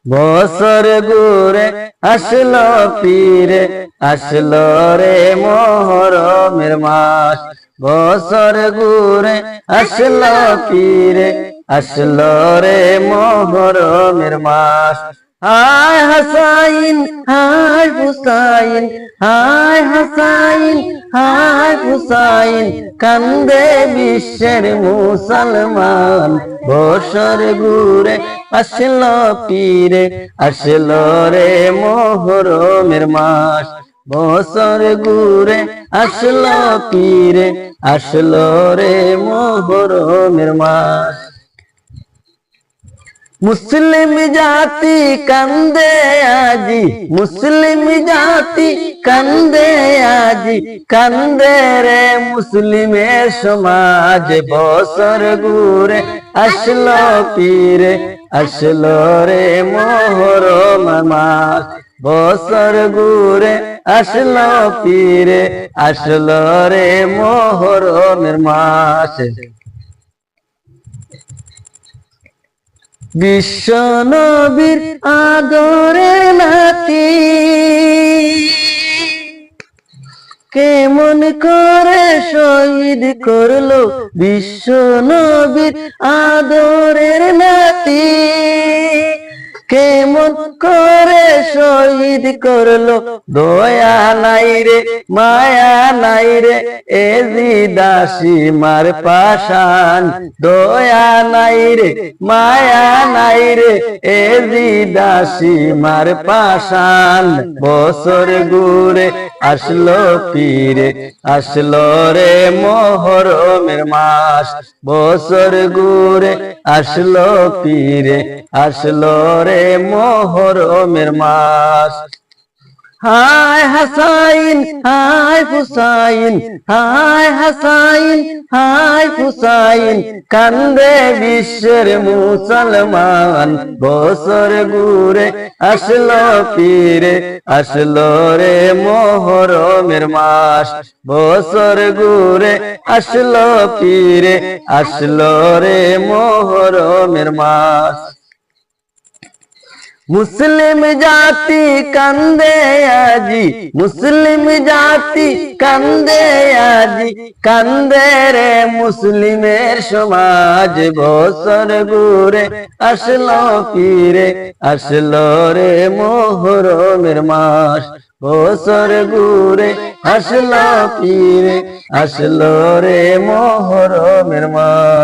বছর ঘুরে আসলো পীরে, আসলো রে মুহররমের মাস। বছর ঘুরে আসলো পীরে, আসলো রে মুহররমের মাস। হায় হাসাইন হায় হুসাইন, হায় হাসাইন হায় হুসাইন, কান্দে বিশ্বের মুসলমান। বছর ঘুরে আসলো পীরে, আসলো রে মুহররমের মাস। বছর ঘুরে আসলো পীরে, আসলো রে মুহররমের মাস। মুসলিম জাতি কান্দে আজি, মুসলিম জাতি কান্দে আজি, কান্দে রে মুসলিমের সমাজ। বছর ঘুরে আসলো পীরে, আসলো রে মুহররমের মাস। বছর ঘুরে আসলো পীরে, আসলো রে মুহররমের মাস। বিশ্ব নবীর আদরে নাতি, কেমন করে শহীদ করলো বিশ্ব নবীর আদরের নাতি। কেমন করে শহীদ করলো, দয়া নাই রে মায়া নাই রে এ জিদাসি মার পাশান। দয়া নাই রে মায়া নাই রে এ জিদাসি মার পাশান। বছর ঘুরে আসলো পীরে, আসলো রে মুহররমের মাস। বছর ঘুরে আসলো পীরে, আসলো রে মুহররমের মাস। হায় হাসাইন হায় হুসাইন, হায় হাসাইন হায় হুসাইন, কান্দে বিশ্বের মুসলমান। বছর ঘুরে আসলো পীরে, আসলো রে মুহররমের মাস। বছর ঘুরে আসলো পীরে, আসলো রে মুহররমের মাস। মুসলিম জাতি কান্দে আজি, মুসলিম জাতি কান্দে আজি, কান্দে রে মুসলিমের সমাজ। বছর ঘুরে আসলো পীরে, আসলো রে মুহররমের মাস। বছর ঘুরে আসলো পীরে, আসলো রে মুহররমের মাস।